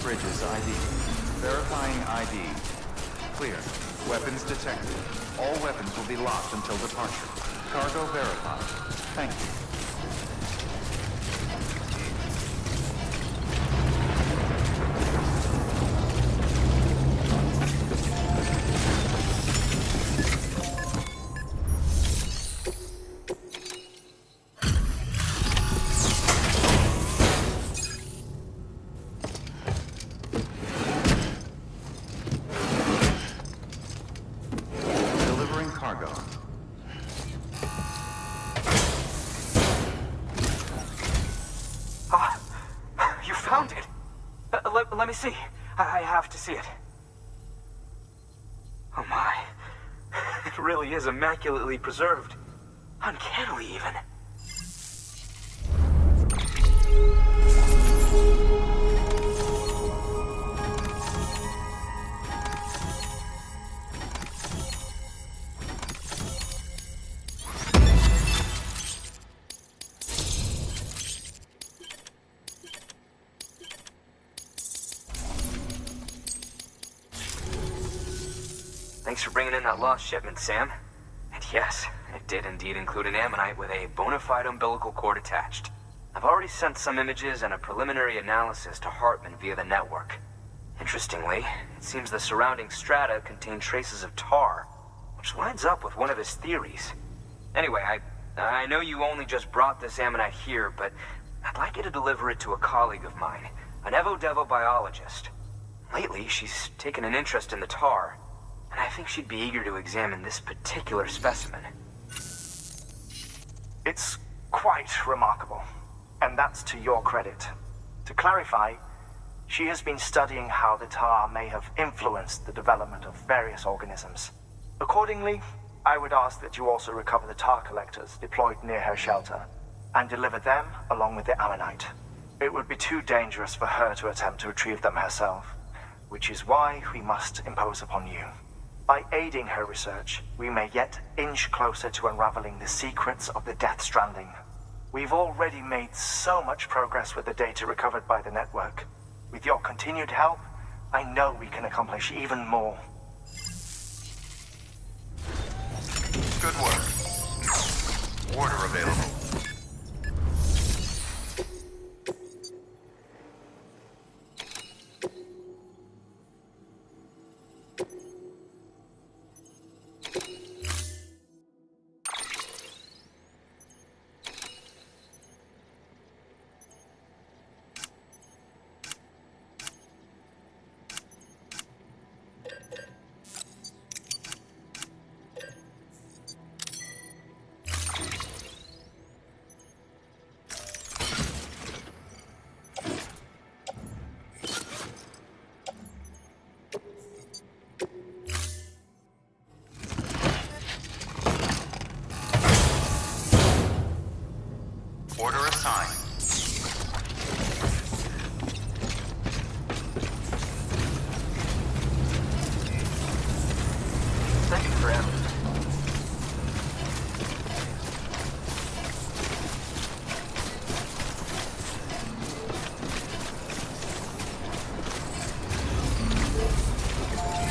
Bridges ID. Verifying ID. Clear. Weapons detected. All weapons will be locked until departure. Cargo verified. Thank you. Let me see. I have to see it. Oh my. It really is immaculately preserved. Uncannily even. Thanks for bringing in that lost shipment, Sam. And yes, it did indeed include an ammonite with a bona fide umbilical cord attached. I've already sent some images and a preliminary analysis to Hartman via the network. Interestingly, it seems the surrounding strata contain traces of tar, which lines up with one of his theories. Anyway, I know you only just brought this ammonite here, but I'd like you to deliver it to a colleague of mine, an Evo-Devo biologist. Lately, she's taken an interest in the tar, and I think she'd be eager to examine this particular specimen. It's quite remarkable, and that's to your credit. To clarify, she has been studying how the tar may have influenced the development of various organisms. Accordingly, I would ask that you also recover the tar collectors deployed near her shelter, and deliver them along with the ammonite. It would be too dangerous for her to attempt to retrieve them herself, which is why we must impose upon you. By aiding her research, we may yet inch closer to unraveling the secrets of the Death Stranding. We've already made so much progress with the data recovered by the network. With your continued help, I know we can accomplish even more. Good work. Order available. Order assigned. Thank you for having me.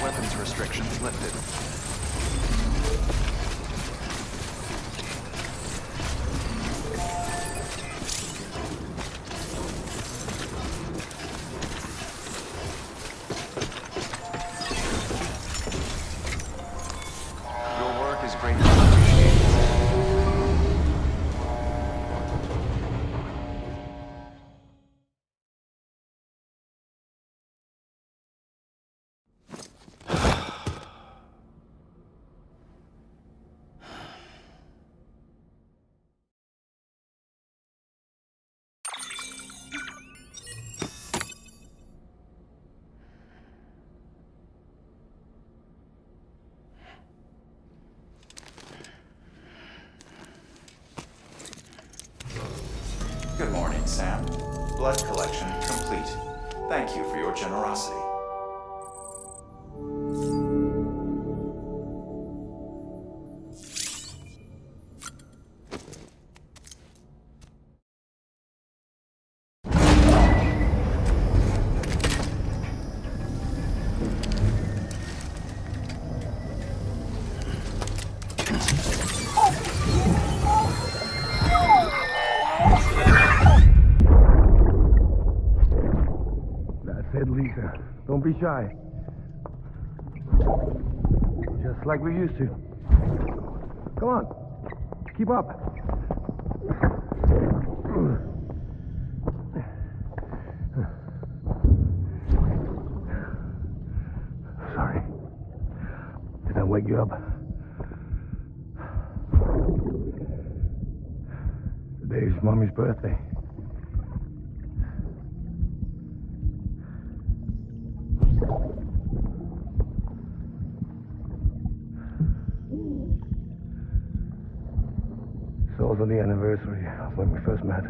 Weapons restrictions lifted. Blood collection complete. Thank you for your generosity. Lisa, don't be shy. Just like we used to. Come on, keep up. Sorry. Did I wake you up? Today's Mommy's birthday. It's also the anniversary of when we first met.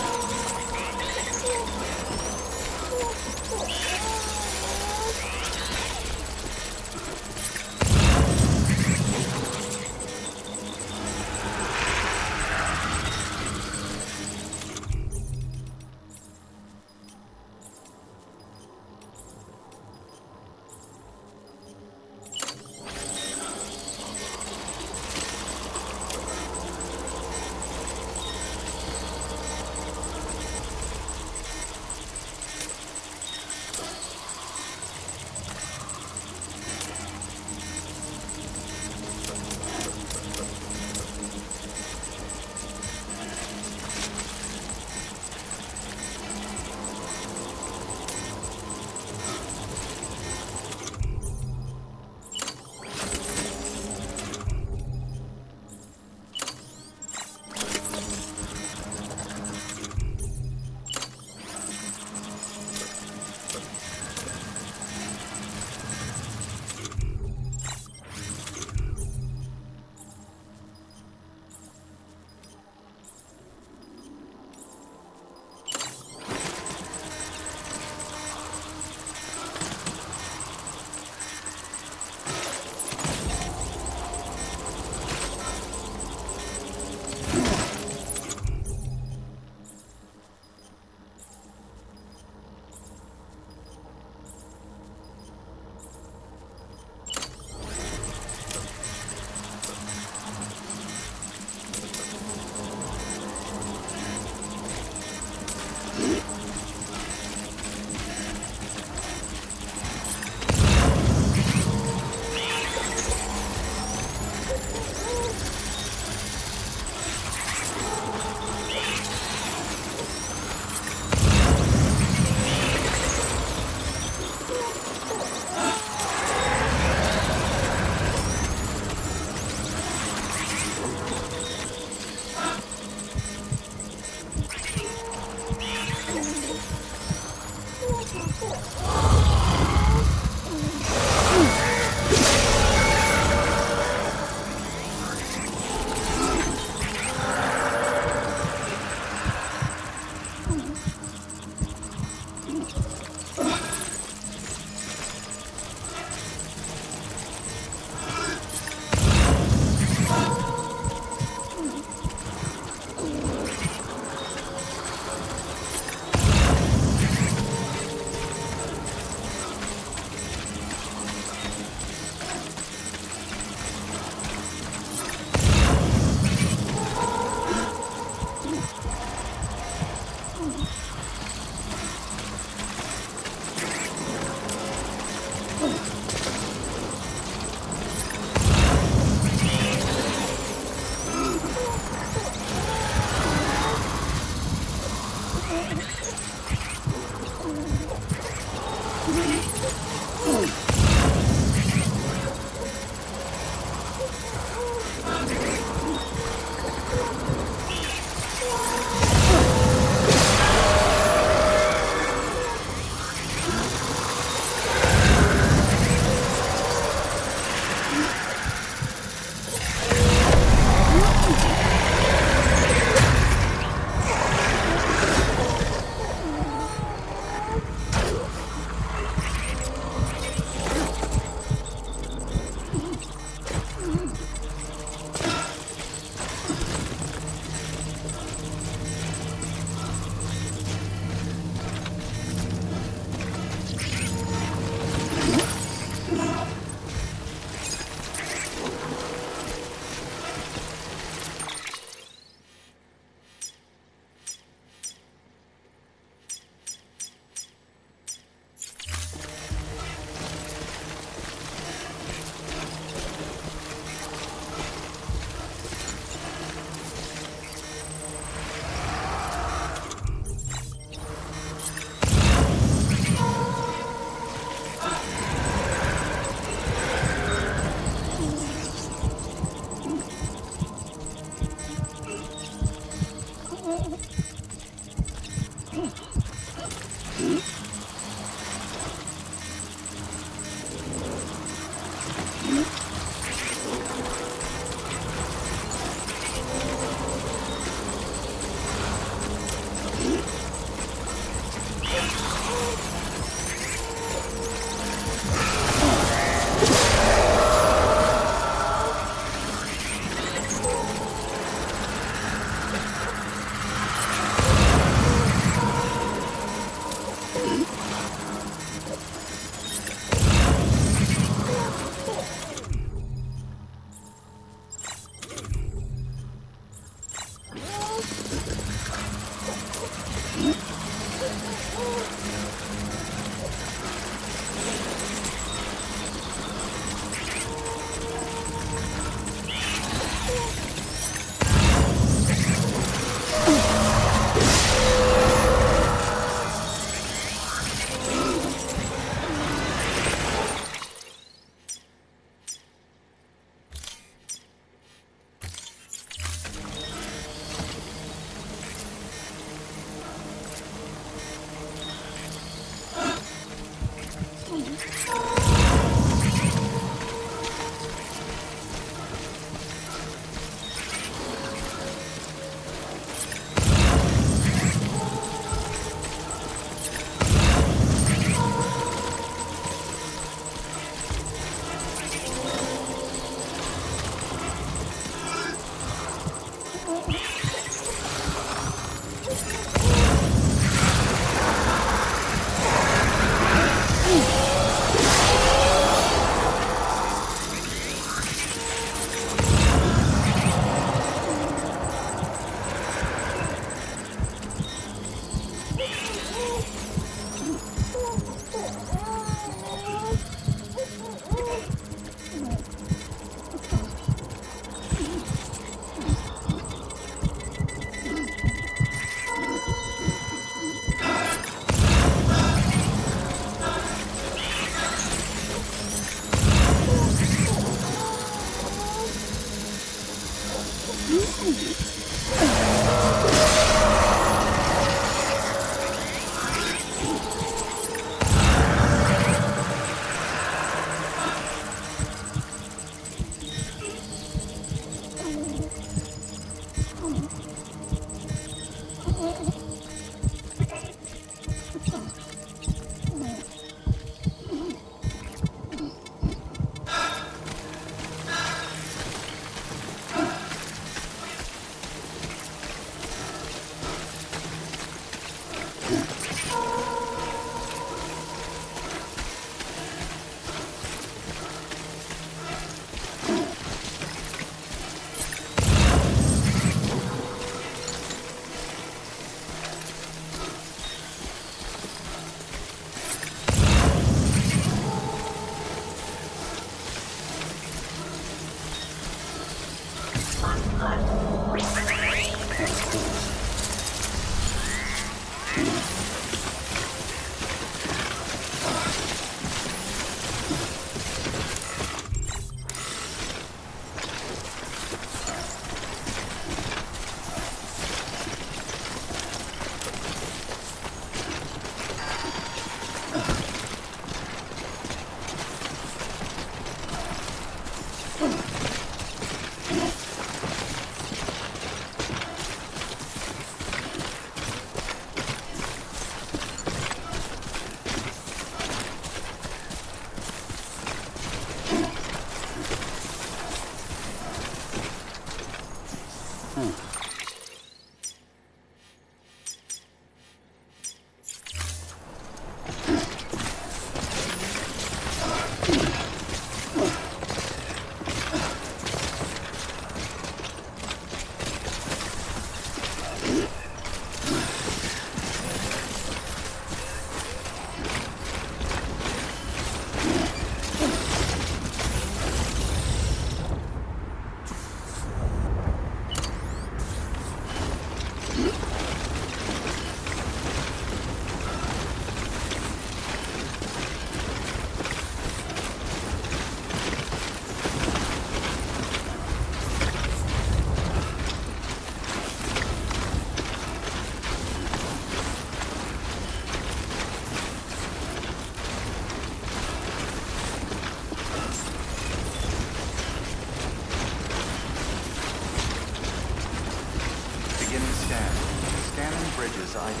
Bridges ID.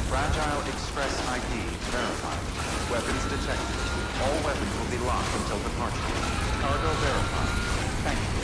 Fragile Express ID verified. Weapons detected. All weapons will be locked until departure. Cargo verified. Thank you.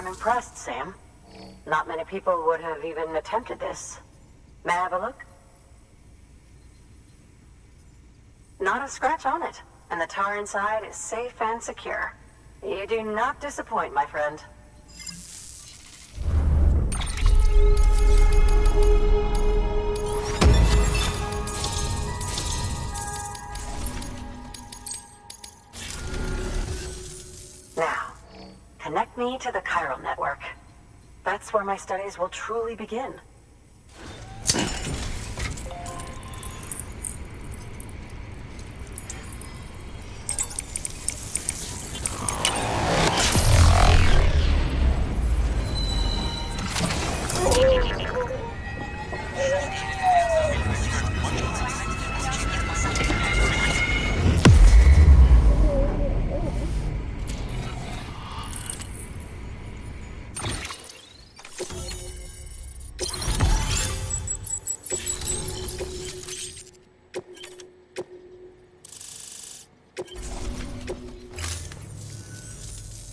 I'm impressed, Sam. Not many people would have even attempted this. May I have a look? Not a scratch on it, and the tar inside is safe and secure. You do not disappoint, my friend. Now, connect me to the chiral network. That's where my studies will truly begin.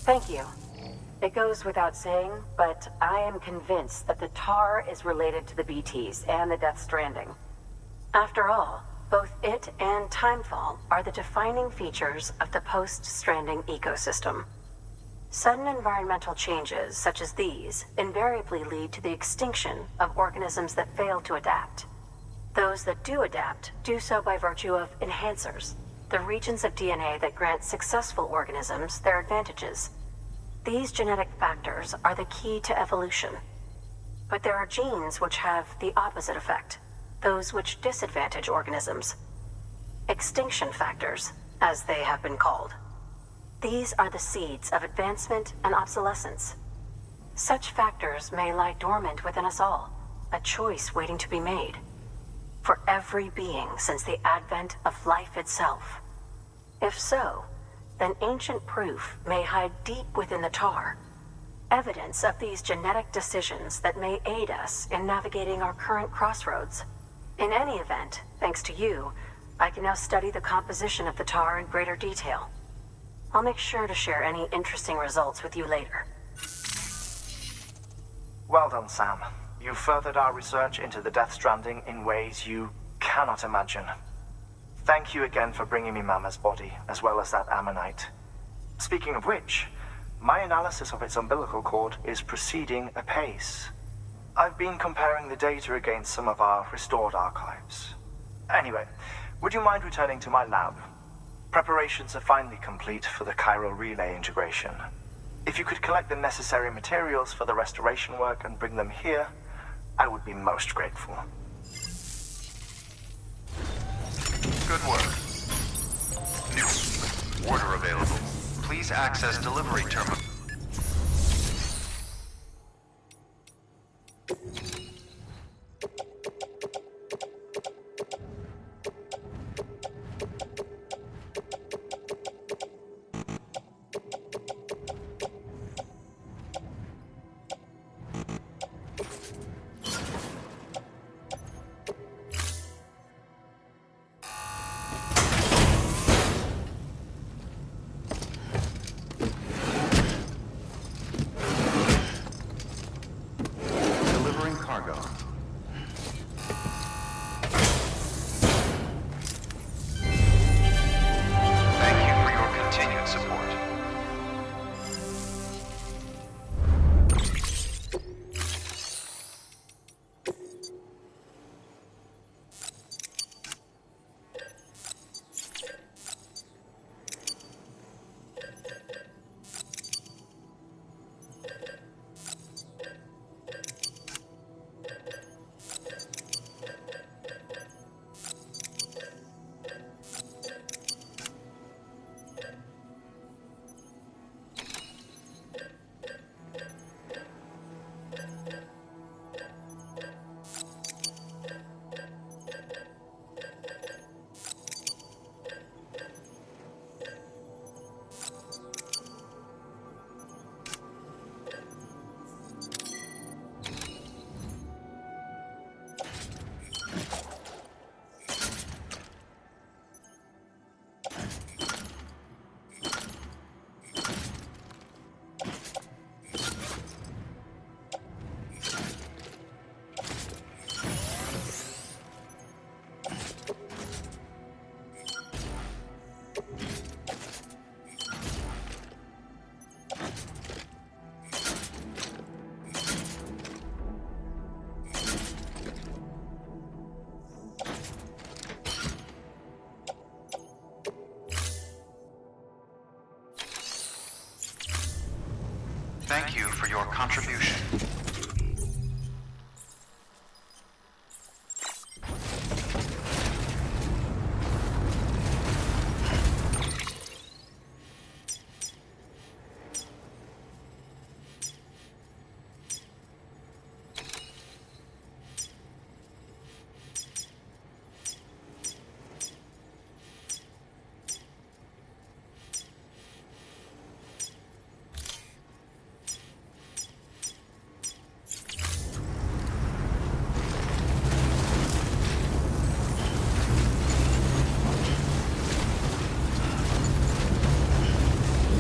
Thank you. It goes without saying, but I am convinced that the tar is related to the BTs and the Death Stranding. After all, both it and Timefall are the defining features of the post-Stranding ecosystem. Sudden environmental changes such as these invariably lead to the extinction of organisms that fail to adapt. Those that do adapt do so by virtue of enhancers, the regions of DNA that grant successful organisms their advantages. These genetic factors are the key to evolution. But there are genes which have the opposite effect, those which disadvantage organisms. Extinction factors, as they have been called. These are the seeds of advancement and obsolescence. Such factors may lie dormant within us all, a choice waiting to be made. For every being since the advent of life itself. If so, then ancient proof may hide deep within the tar. Evidence of these genetic decisions that may aid us in navigating our current crossroads. In any event, thanks to you, I can now study the composition of the tar in greater detail. I'll make sure to share any interesting results with you later. Well done, Sam. You furthered our research into the Death Stranding in ways you cannot imagine. Thank you again for bringing me Mama's body, as well as that ammonite. Speaking of which, my analysis of its umbilical cord is proceeding apace. I've been comparing the data against some of our restored archives. Anyway, would you mind returning to my lab? Preparations are finally complete for the chiral relay integration. If you could collect the necessary materials for the restoration work and bring them here, I would be most grateful. Good work. New order available. Please access delivery terminal. Thank you for your contribution.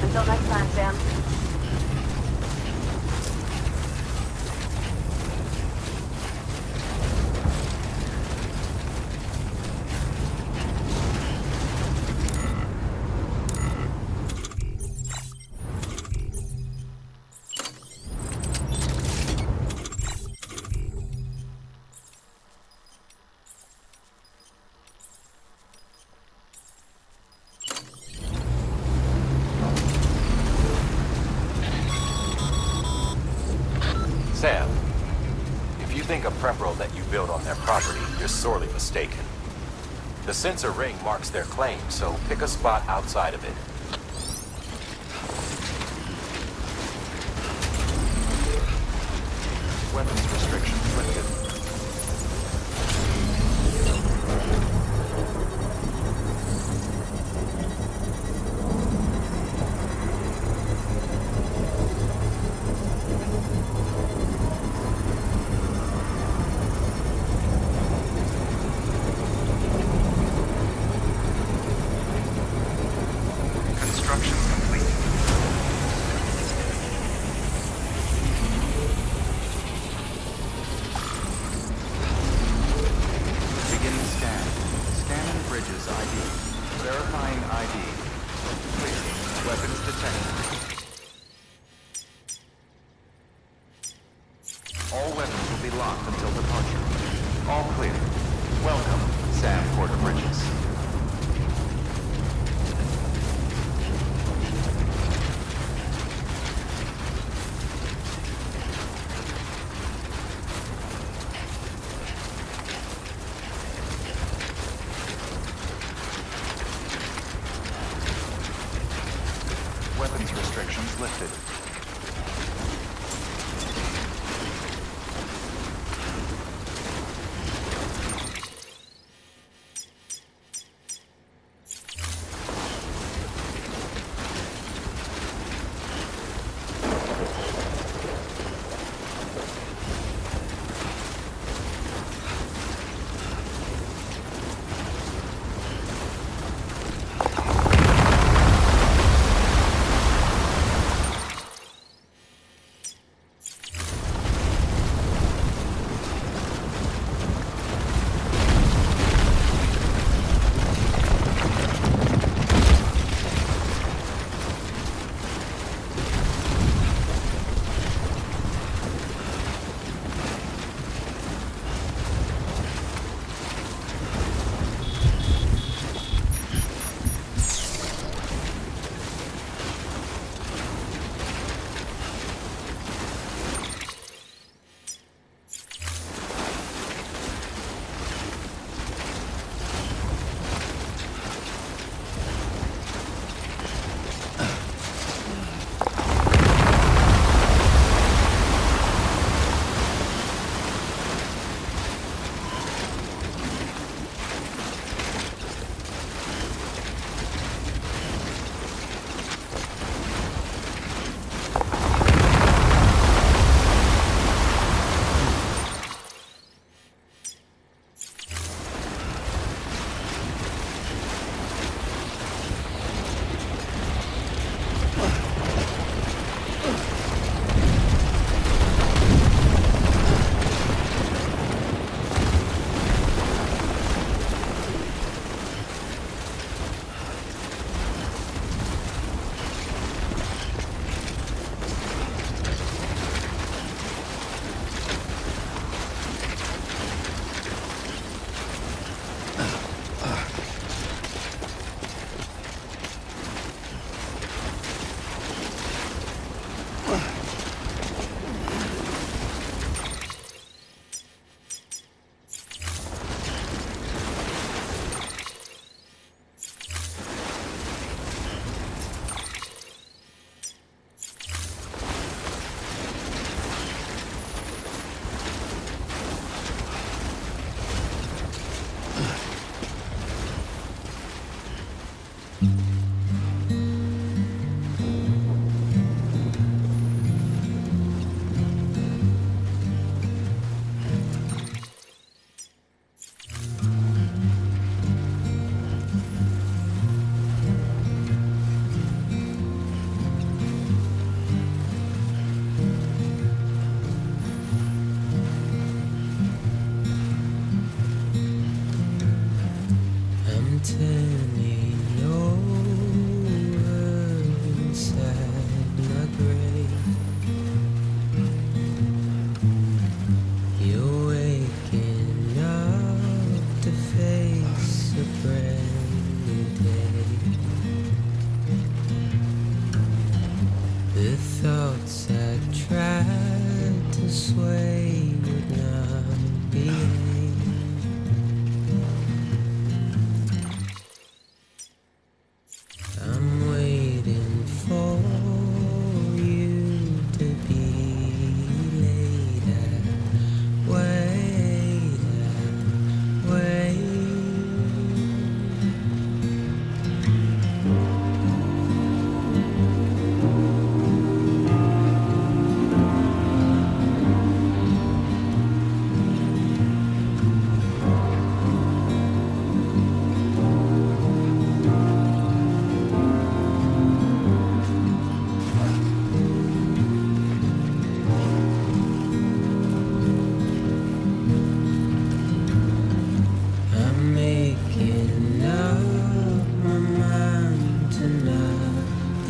Until next time, Sam. Sam, if you think a prep roll that you built on their property, you're sorely mistaken. The sensor ring marks their claim, so pick a spot outside of it. Weapons restrictions lifted. Construction complete. Beginning scan. Scanning bridges ID. Verifying ID. Clear. Weapons detected. All weapons will be locked until departure. All clear. Welcome, Sam Porter Bridges. Weapons restrictions lifted.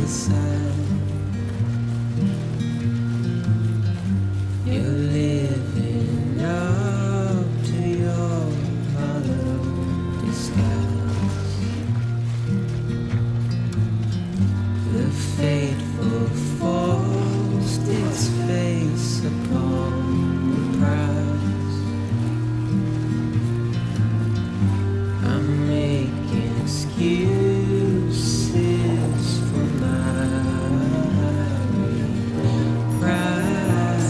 decide. You're living up to your hollow disguise. The fateful forced its face upon the prize. I'm making excuses for my reprise.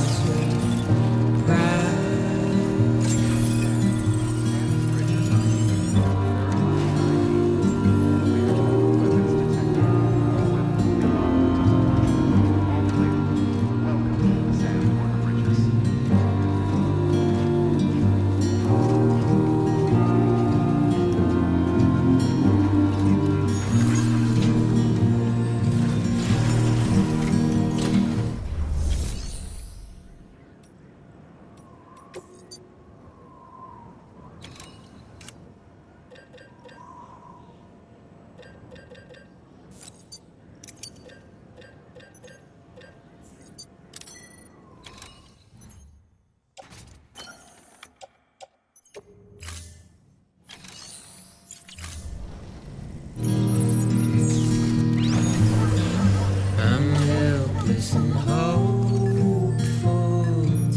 I'm helpless and hopeful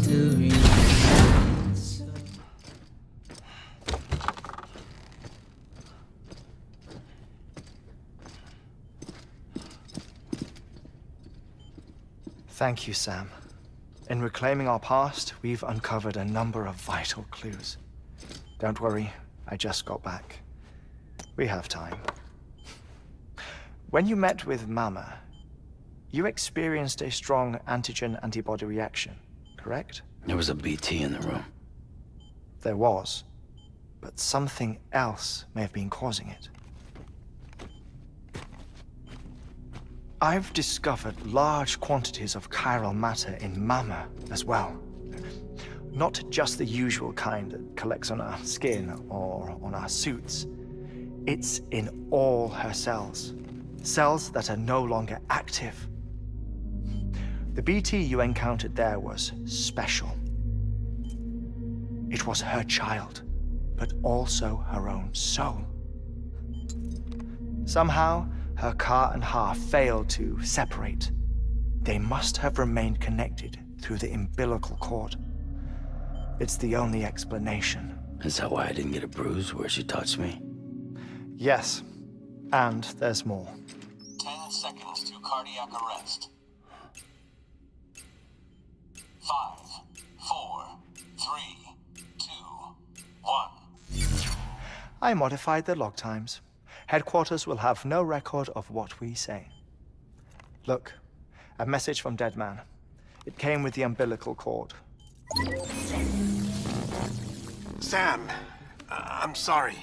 to remain so. Thank you, Sam. In reclaiming our past, we've uncovered a number of vital clues. Don't worry, I just got back. We have time. When you met with Mama, you experienced a strong antigen-antibody reaction, correct? There was a BT in the room. There was, but something else may have been causing it. I've discovered large quantities of chiral matter in Mama as well. Not just the usual kind that collects on our skin or on our suits. It's in all her cells. Cells that are no longer active. The BT you encountered there was special. It was her child, but also her own soul. Somehow, her Ka and Ha failed to separate. They must have remained connected through the umbilical cord. It's the only explanation. Is that why I didn't get a bruise where she touched me? Yes, and there's more. 10 seconds to cardiac arrest. 5, 4, 3, 2, 1. I modified the log times. Headquarters will have no record of what we say. Look, a message from Deadman. It came with the umbilical cord. Sam, I'm sorry.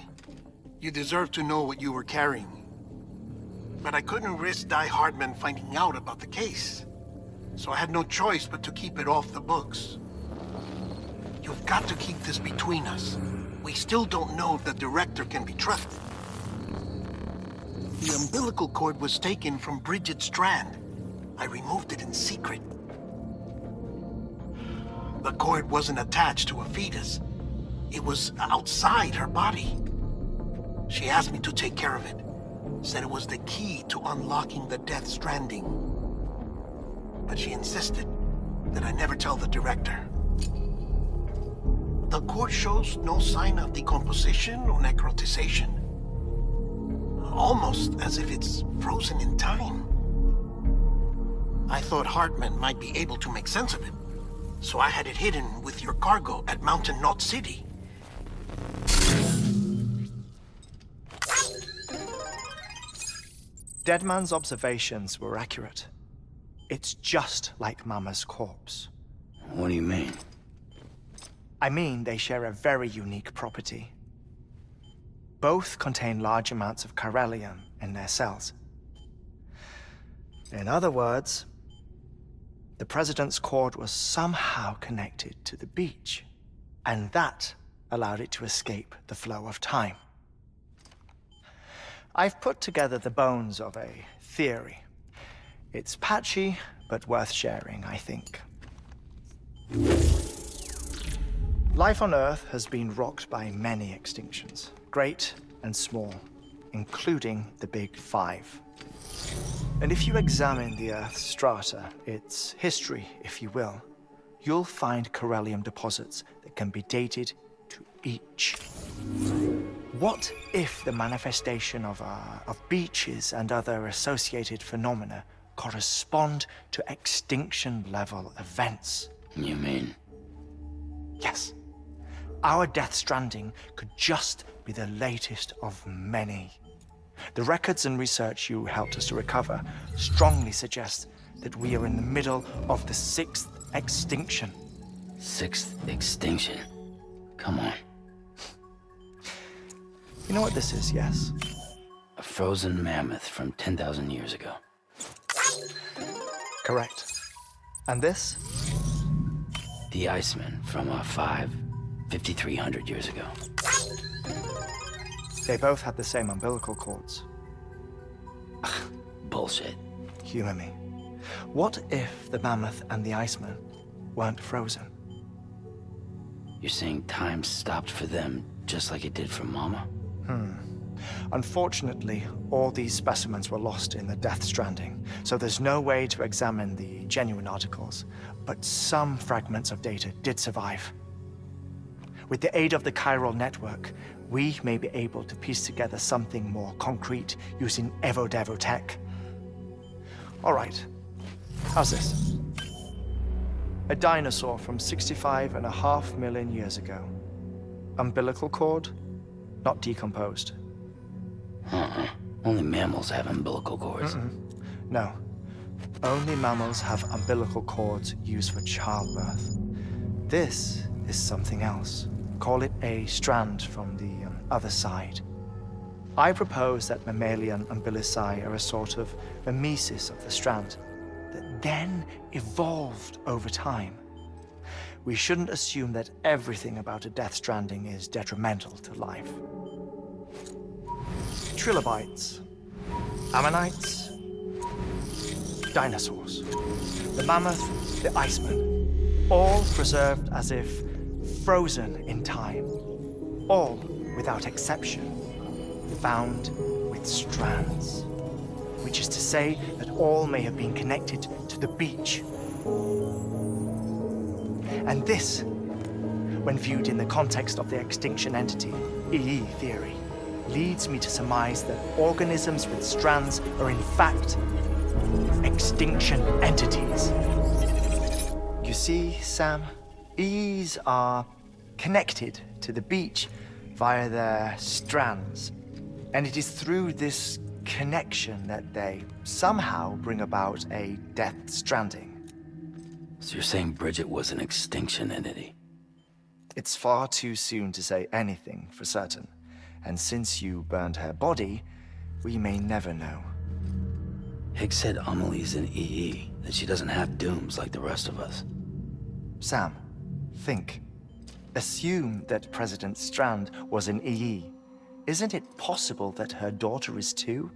You deserve to know what you were carrying. But I couldn't risk Die Hardman finding out about the case. So I had no choice but to keep it off the books. You've got to keep this between us. We still don't know if the director can be trusted. The umbilical cord was taken from Bridget Strand. I removed it in secret. The cord wasn't attached to a fetus. It was outside her body. She asked me to take care of it. Said it was the key to unlocking the Death Stranding. But she insisted that I never tell the director. The cord shows no sign of decomposition or necrotization. Almost as if it's frozen in time. I thought Hartman might be able to make sense of it. So I had it hidden with your cargo at Mountain Knot City. Deadman's observations were accurate. It's just like Mama's corpse. What do you mean? I mean, they share a very unique property. Both contain large amounts of chiralium in their cells. In other words, the President's cord was somehow connected to the beach, and that allowed it to escape the flow of time. I've put together the bones of a theory. It's patchy, but worth sharing, I think. Life on Earth has been rocked by many extinctions, great and small, including the Big Five. And if you examine the Earth's strata, its history, if you will, you'll find corellium deposits that can be dated to each. What if the manifestation of beaches and other associated phenomena correspond to extinction-level events? You mean? Yes. Our Death Stranding could just be the latest of many. The records and research you helped us to recover strongly suggest that we are in the middle of the 6th extinction. 6th extinction? Come on. You know what this is, yes? A frozen mammoth from 10,000 years ago. Correct. And this? The Iceman from 5,300 years ago. They both had the same umbilical cords. Bullshit. Humor me. What if the mammoth and the Iceman weren't frozen? You're saying time stopped for them just like it did for Mama? Unfortunately, all these specimens were lost in the Death Stranding, so there's no way to examine the genuine articles, but some fragments of data did survive. With the aid of the chiral network, we may be able to piece together something more concrete using Evo-Devo tech. All right, how's this? A dinosaur from 65.5 million years ago. Umbilical cord, not decomposed. Only mammals have umbilical cords. No. Only mammals have umbilical cords used for childbirth. This is something else. Call it a strand from the other side. I propose that mammalian umbilici are a sort of mimesis of the strand that then evolved over time. We shouldn't assume that everything about a Death Stranding is detrimental to life. Trilobites, ammonites, dinosaurs, the mammoth, the Iceman, all preserved as if frozen in time, all without exception, found with strands, which is to say that all may have been connected to the beach. And this, when viewed in the context of the extinction entity, EE theory, leads me to surmise that organisms with strands are in fact extinction entities. You see, Sam, EEs are connected to the beach via their strands, and it is through this connection that they somehow bring about a Death Stranding. So you're saying Bridget was an extinction entity? It's far too soon to say anything for certain. And since you burned her body, we may never know. Higgs said Amelie's an EE, that she doesn't have dooms like the rest of us. Sam, think. Assume that President Strand was an EE. Isn't it possible that her daughter is too?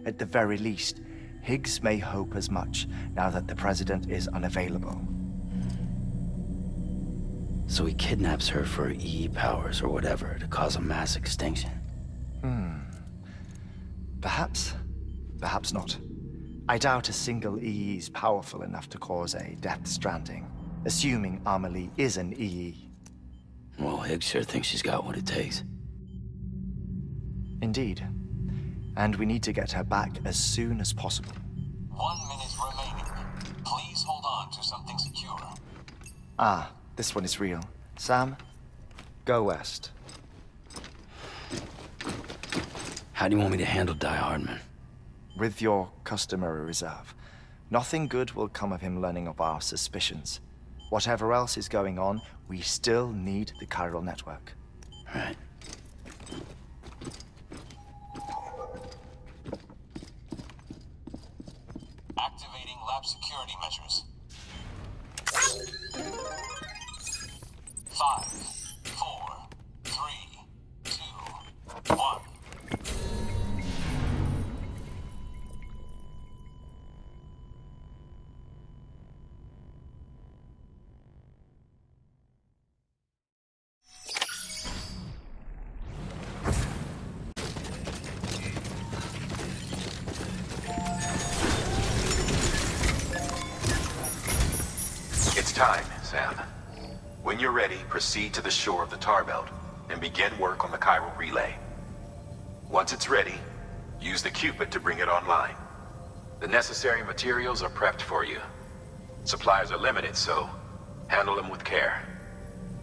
At the very least, Higgs may hope as much now that the President is unavailable. So he kidnaps her for EE powers or whatever to cause a mass extinction. Perhaps. Perhaps not. I doubt a single EE is powerful enough to cause a Death Stranding, assuming Amelie is an EE. Well, Higgs sure thinks she's got what it takes. Indeed. And we need to get her back as soon as possible. 1 minute remaining. Please hold on to something secure. Ah, this one is real. Sam, go west. How do you want me to handle Die Hardman? With your customary reserve. Nothing good will come of him learning of our suspicions. Whatever else is going on, we still need the chiral network. Right. Activating lab security measures. 5, 4, 3, 2, 1. time, Sam. When you're ready, proceed to the shore of the tar belt and begin work on the chiral relay. Once it's ready, use the Cupid to bring it online. The necessary materials are prepped for you. Supplies are limited, so handle them with care.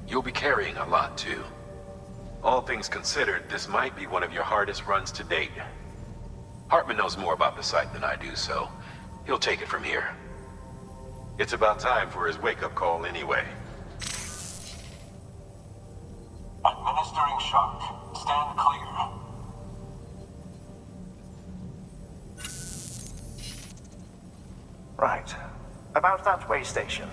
You'll be carrying a lot, too. All things considered, this might be one of your hardest runs to date. Hartman knows more about the site than I do, so he'll take it from here. It's about time for his wake-up call anyway. Administering shock. Stand clear. Right. About that way station.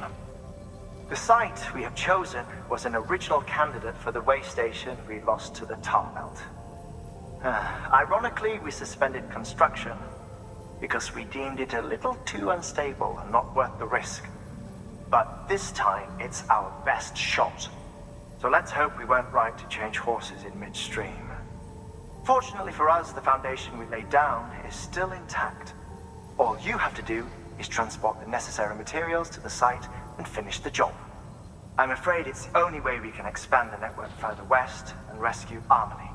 The site we have chosen was an original candidate for the way station we lost to the tar belt. Ironically, we suspended construction because we deemed it a little too unstable and not worth the risk. But this time, it's our best shot. So let's hope we weren't right to change horses in midstream. Fortunately for us, the foundation we laid down is still intact. All you have to do is transport the necessary materials to the site and finish the job. I'm afraid it's the only way we can expand the network further west and rescue Harmony.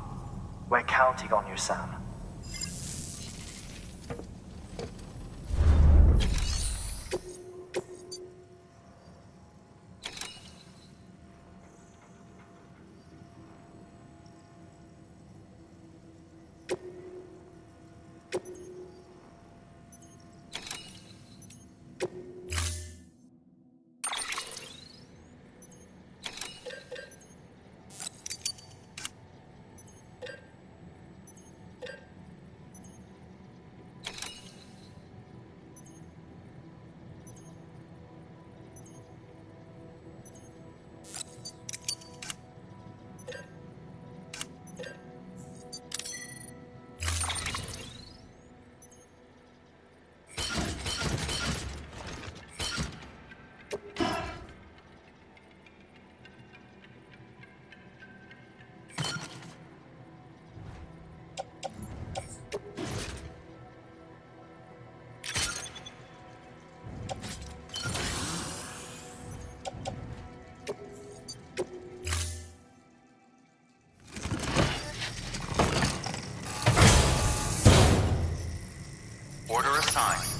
We're counting on you, Sam. Order assigned.